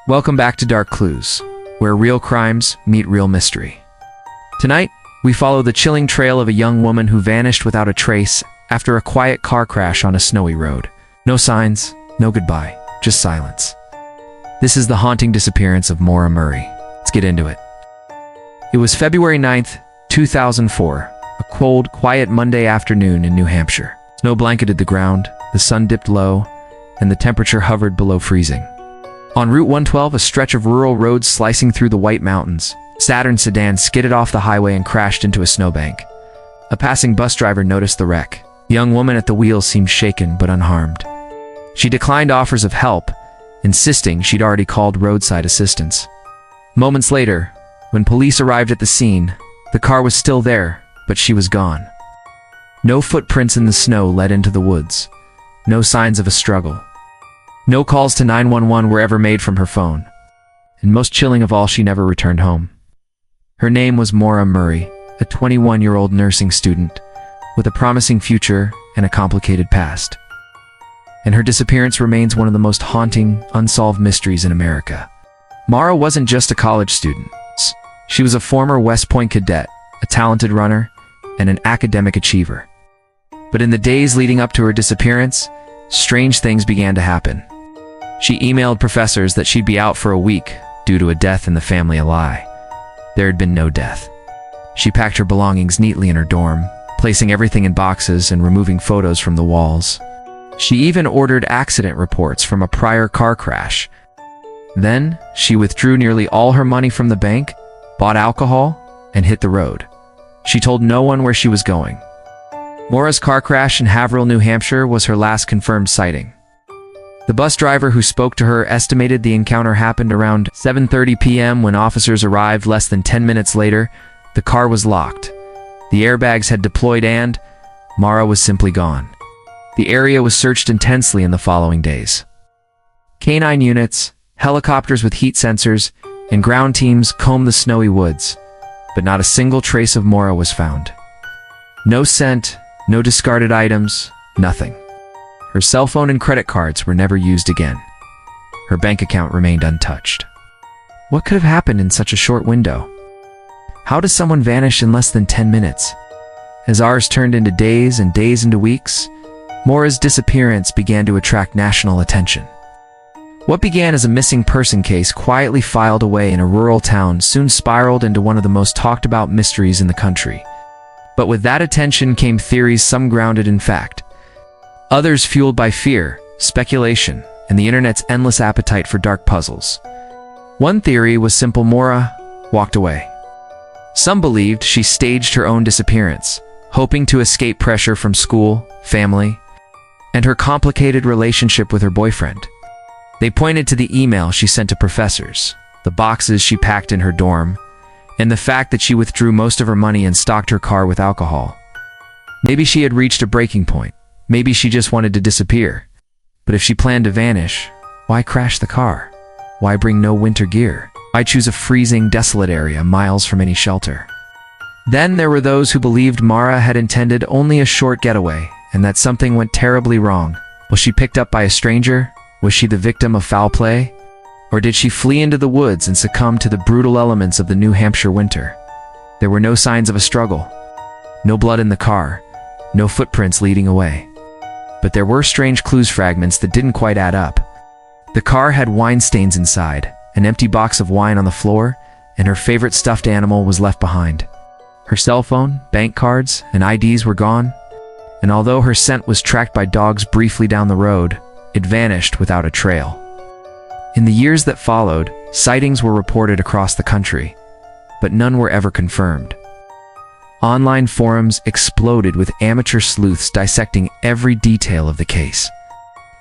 Welcome back to Dark Clues, where real crimes meet real mystery. Tonight, we follow the chilling trail of a young woman who vanished without a trace after a quiet car crash on a snowy road. No signs, no goodbye, just silence. This is the haunting disappearance of Maura Murray. Let's get into it. It was February 9th, 2004, a cold, quiet Monday afternoon in New Hampshire. Snow blanketed the ground, the sun dipped low, and the temperature hovered below freezing. On Route 112, a stretch of rural roads slicing through the White Mountains, Saturn sedan skidded off the highway and crashed into a snowbank. A passing bus driver noticed the wreck. The young woman at the wheel seemed shaken but unharmed. She declined offers of help, insisting she'd already called roadside assistance. Moments later, when police arrived at the scene, the car was still there, but she was gone. No footprints in the snow led into the woods. No signs of a struggle. No calls to 911 were ever made from her phone. And most chilling of all, she never returned home. Her name was Maura Murray, a 21-year-old nursing student with a promising future and a complicated past. And her disappearance remains one of the most haunting, unsolved mysteries in America. Maura wasn't just a college student. She was a former West Point cadet, a talented runner, and an academic achiever. But in the days leading up to her disappearance, strange things began to happen. She emailed professors that she'd be out for a week due to a death in the family lie. There had been no death. She packed her belongings neatly in her dorm, placing everything in boxes and removing photos from the walls. She even ordered accident reports from a prior car crash. Then, she withdrew nearly all her money from the bank, bought alcohol, and hit the road. She told no one where she was going. Maura's car crash in Haverhill, New Hampshire was her last confirmed sighting. The bus driver who spoke to her estimated the encounter happened around 7:30 p.m. When officers arrived less than 10 minutes later, the car was locked. The airbags had deployed and Maura was simply gone. The area was searched intensely in the following days. Canine units, helicopters with heat sensors, and ground teams combed the snowy woods, but not a single trace of Maura was found. No scent, no discarded items, nothing. Her cell phone and credit cards were never used again. Her bank account remained untouched. What could have happened in such a short window? How does someone vanish in less than 10 minutes? As hours turned into days and days into weeks, Maura's disappearance began to attract national attention. What began as a missing person case quietly filed away in a rural town soon spiraled into one of the most talked about mysteries in the country. But with that attention came theories, some grounded in fact, others fueled by fear, speculation, and the internet's endless appetite for dark puzzles. One theory was simple: Maura walked away. Some believed she staged her own disappearance, hoping to escape pressure from school, family, and her complicated relationship with her boyfriend. They pointed to the email she sent to professors, the boxes she packed in her dorm, and the fact that she withdrew most of her money and stocked her car with alcohol. Maybe she had reached a breaking point. Maybe she just wanted to disappear. But if she planned to vanish, why crash the car? Why bring no winter gear? Why choose a freezing, desolate area miles from any shelter? Then there were those who believed Maura had intended only a short getaway and that something went terribly wrong. Was she picked up by a stranger? Was she the victim of foul play? Or did she flee into the woods and succumb to the brutal elements of the New Hampshire winter? There were no signs of a struggle. No blood in the car. No footprints leading away. But there were strange clues, fragments that didn't quite add up. The car had wine stains inside, an empty box of wine on the floor, and her favorite stuffed animal was left behind. Her cell phone, bank cards, and IDs were gone, and although her scent was tracked by dogs briefly down the road, it vanished without a trail. In the years that followed, sightings were reported across the country, but none were ever confirmed. Online forums exploded with amateur sleuths dissecting every detail of the case.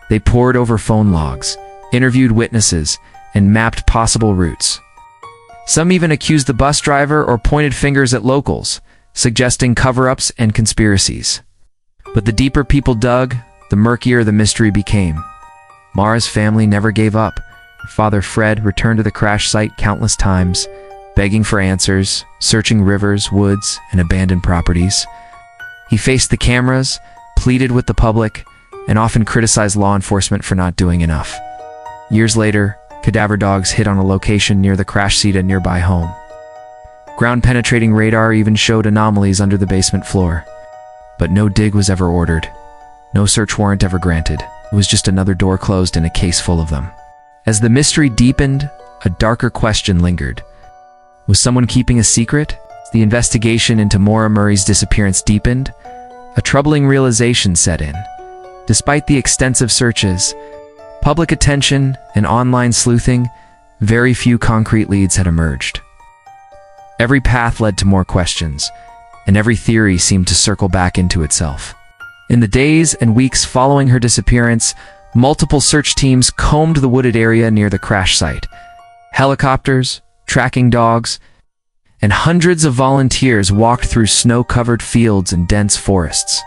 They pored over phone logs, interviewed witnesses, and mapped possible routes. Some even accused the bus driver or pointed fingers at locals, suggesting cover-ups and conspiracies. But the deeper people dug, the murkier the mystery became. Maura's family never gave up. Her father, Fred, returned to the crash site countless times, begging for answers, searching rivers, woods, and abandoned properties. He faced the cameras, pleaded with the public, and often criticized law enforcement for not doing enough. Years later, Cadaver dogs hit on a location near the crash seat at a nearby home. Ground-penetrating radar even showed anomalies under the basement floor. But no dig was ever ordered. No search warrant ever granted. It was just another door closed in a case full of them. As the mystery deepened, a darker question lingered. Was someone keeping a secret? As the investigation into Maura Murray's disappearance deepened, a troubling realization set in. Despite the extensive searches, public attention, and online sleuthing, very few concrete leads had emerged. Every path led to more questions, and every theory seemed to circle back into itself. In the days and weeks following her disappearance, multiple search teams combed the wooded area near the crash site. Helicopters, tracking dogs, and hundreds of volunteers walked through snow-covered fields and dense forests.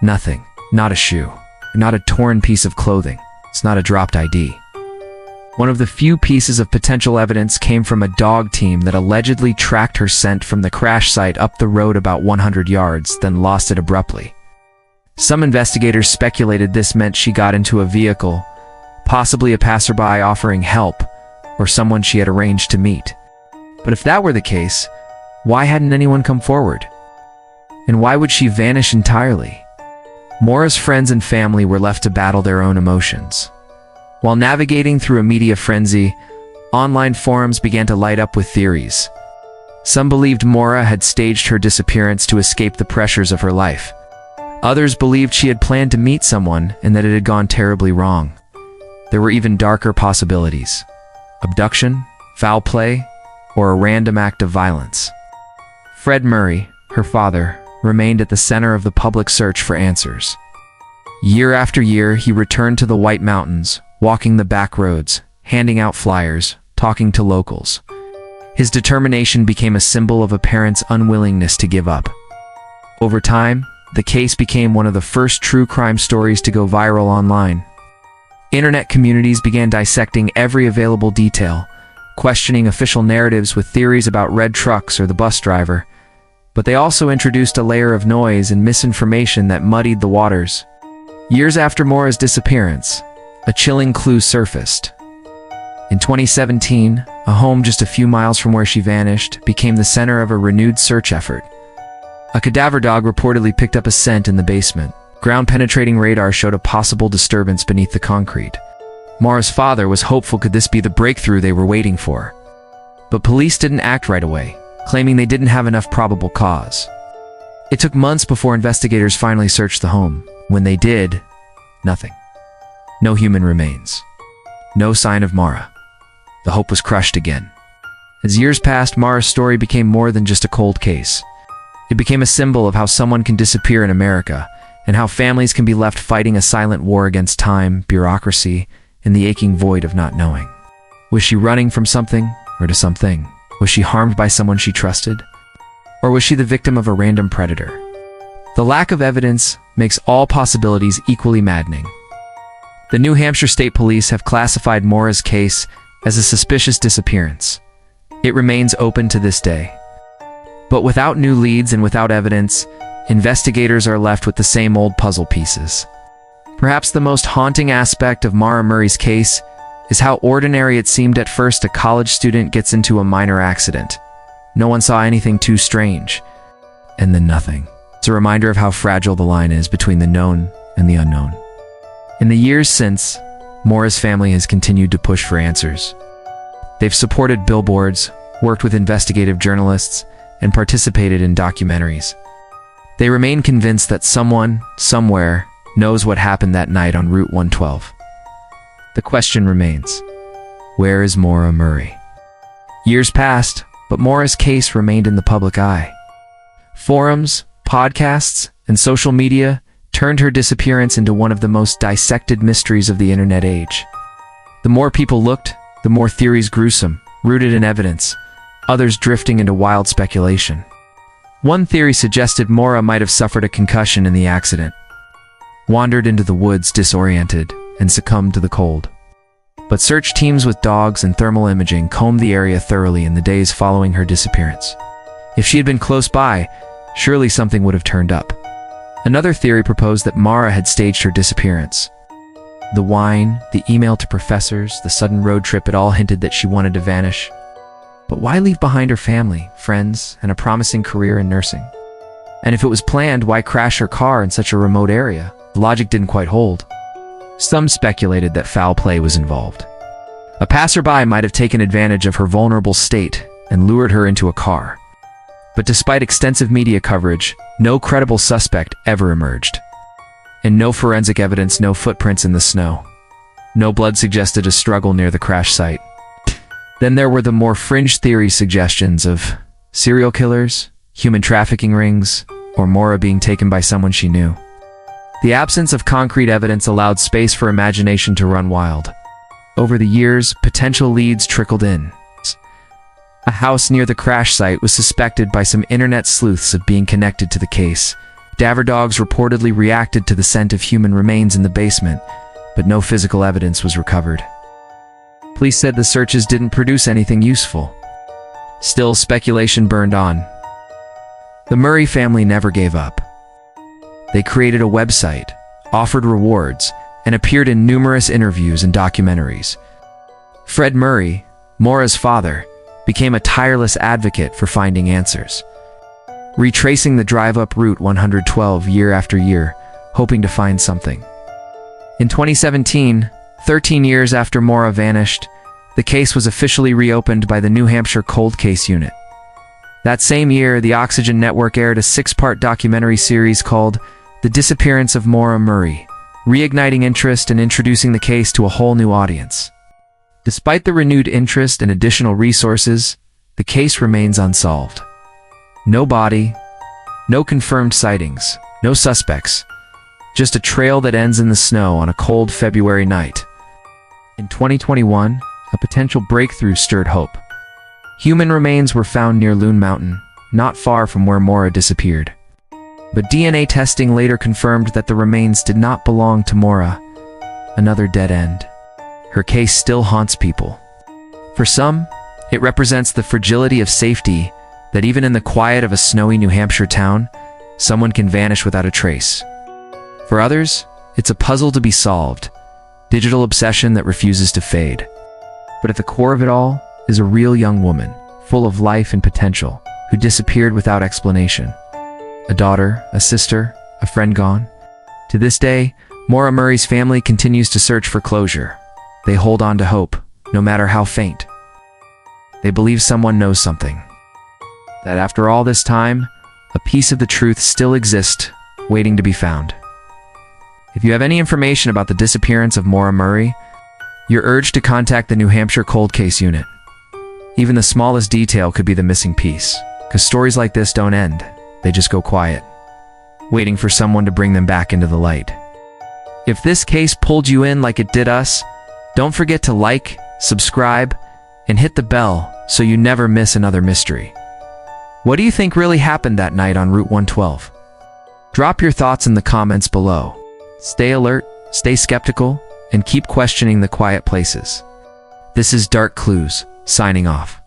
Nothing, not a shoe, not a torn piece of clothing. It's not a dropped ID. One of the few pieces of potential evidence came from a dog team that allegedly tracked her scent from the crash site up the road about 100 yards, then lost it abruptly. Some investigators speculated this meant she got into a vehicle, possibly a passerby offering help, or someone she had arranged to meet. But if that were the case, why hadn't anyone come forward? And why would she vanish entirely? Maura's friends and family were left to battle their own emotions. While navigating through a media frenzy, online forums began to light up with theories. Some believed Maura had staged her disappearance to escape the pressures of her life. Others believed she had planned to meet someone and that it had gone terribly wrong. There were even darker possibilities: abduction, foul play, or a random act of violence. Fred Murray, her father, remained at the center of the public search for answers. Year after year, he returned to the White Mountains, walking the back roads, handing out flyers, talking to locals. His determination became a symbol of a parent's unwillingness to give up. Over time, the case became one of the first true crime stories to go viral online. Internet communities began dissecting every available detail, questioning official narratives with theories about red trucks or the bus driver. But they also introduced a layer of noise and misinformation that muddied the waters. Years after Maura's disappearance, a chilling clue surfaced. In 2017, a home just a few miles from where she vanished became the center of a renewed search effort. A cadaver dog reportedly picked up a scent in the basement. Ground-penetrating radar showed a possible disturbance beneath the concrete. Maura's father was hopeful could this be the breakthrough they were waiting for. But police didn't act right away, claiming they didn't have enough probable cause. It took months before investigators finally searched the home. When they did, nothing. No human remains. No sign of Maura. The hope was crushed again. As years passed, Maura's story became more than just a cold case. It became a symbol of how someone can disappear in America, and how families can be left fighting a silent war against time, bureaucracy, and the aching void of not knowing. Was she running from something, or to something? Was she harmed by someone she trusted? Or was she the victim of a random predator? The lack of evidence makes all possibilities equally maddening. The New Hampshire State Police have classified Maura's case as a suspicious disappearance. It remains open to this day. But without new leads and without evidence, investigators are left with the same old puzzle pieces. Perhaps the most haunting aspect of Maura Murray's case is how ordinary it seemed at first. A college student gets into a minor accident. No one saw anything too strange. And then nothing. It's a reminder of how fragile the line is between the known and the unknown. In the years since, Maura's family has continued to push for answers. They've supported billboards, worked with investigative journalists, and participated in documentaries. They remain convinced that someone, somewhere, knows what happened that night on Route 112. The question remains, where is Maura Murray? Years passed, but Maura's case remained in the public eye. Forums, podcasts, and social media turned her disappearance into one of the most dissected mysteries of the internet age. The more people looked, the more theories grew, some rooted in evidence, others drifting into wild speculation. One theory suggested Maura might have suffered a concussion in the accident, wandered into the woods disoriented, and succumbed to the cold. But search teams with dogs and thermal imaging combed the area thoroughly in the days following her disappearance. If she had been close by, surely something would have turned up. Another theory proposed that Maura had staged her disappearance. The wine, the email to professors, the sudden road trip, it all hinted that she wanted to vanish. But why leave behind her family, friends, and a promising career in nursing? And if it was planned, why crash her car in such a remote area? The logic didn't quite hold. Some speculated that foul play was involved. A passerby might have taken advantage of her vulnerable state and lured her into a car. But despite extensive media coverage, no credible suspect ever emerged. And no forensic evidence, no footprints in the snow. No blood suggested a struggle near the crash site. Then there were the more fringe theory suggestions of serial killers, human trafficking rings, or Maura being taken by someone she knew. The absence of concrete evidence allowed space for imagination to run wild. Over the years, potential leads trickled in. A house near the crash site was suspected by some internet sleuths of being connected to the case. Daver dogs reportedly reacted to the scent of human remains in the basement, but no physical evidence was recovered. Police said the searches didn't produce anything useful. Still, speculation burned on. The Murray family never gave up. They created a website, offered rewards, and appeared in numerous interviews and documentaries. Fred Murray, Maura's father, became a tireless advocate for finding answers, retracing the drive up Route 112 year after year, hoping to find something. In 2017, 13 years after Maura vanished, the case was officially reopened by the New Hampshire Cold Case Unit. That same year, the Oxygen Network aired a 6-part documentary series called The Disappearance of Maura Murray, reigniting interest and introducing the case to a whole new audience. Despite the renewed interest and additional resources, the case remains unsolved. No body, no confirmed sightings, no suspects, just a trail that ends in the snow on a cold February night. In 2021, a potential breakthrough stirred hope. Human remains were found near Loon Mountain, not far from where Maura disappeared. But DNA testing later confirmed that the remains did not belong to Maura. Another dead end. Her case still haunts people. For some, it represents the fragility of safety, that even in the quiet of a snowy New Hampshire town, someone can vanish without a trace. For others, it's a puzzle to be solved, digital obsession that refuses to fade. But at the core of it all is a real young woman, full of life and potential, who disappeared without explanation. A daughter, a sister, a friend gone. To this day, Maura Murray's family continues to search for closure. They hold on to hope, no matter how faint. They believe someone knows something. That after all this time, a piece of the truth still exists, waiting to be found. If you have any information about the disappearance of Maura Murray, you're urged to contact the New Hampshire Cold Case Unit. Even the smallest detail could be the missing piece, because stories like this don't end, they just go quiet, waiting for someone to bring them back into the light. If this case pulled you in like it did us, don't forget to like, subscribe, and hit the bell so you never miss another mystery. What do you think really happened that night on Route 112? Drop your thoughts in the comments below. Stay alert, stay skeptical, and keep questioning the quiet places. This is Dark Clues, signing off.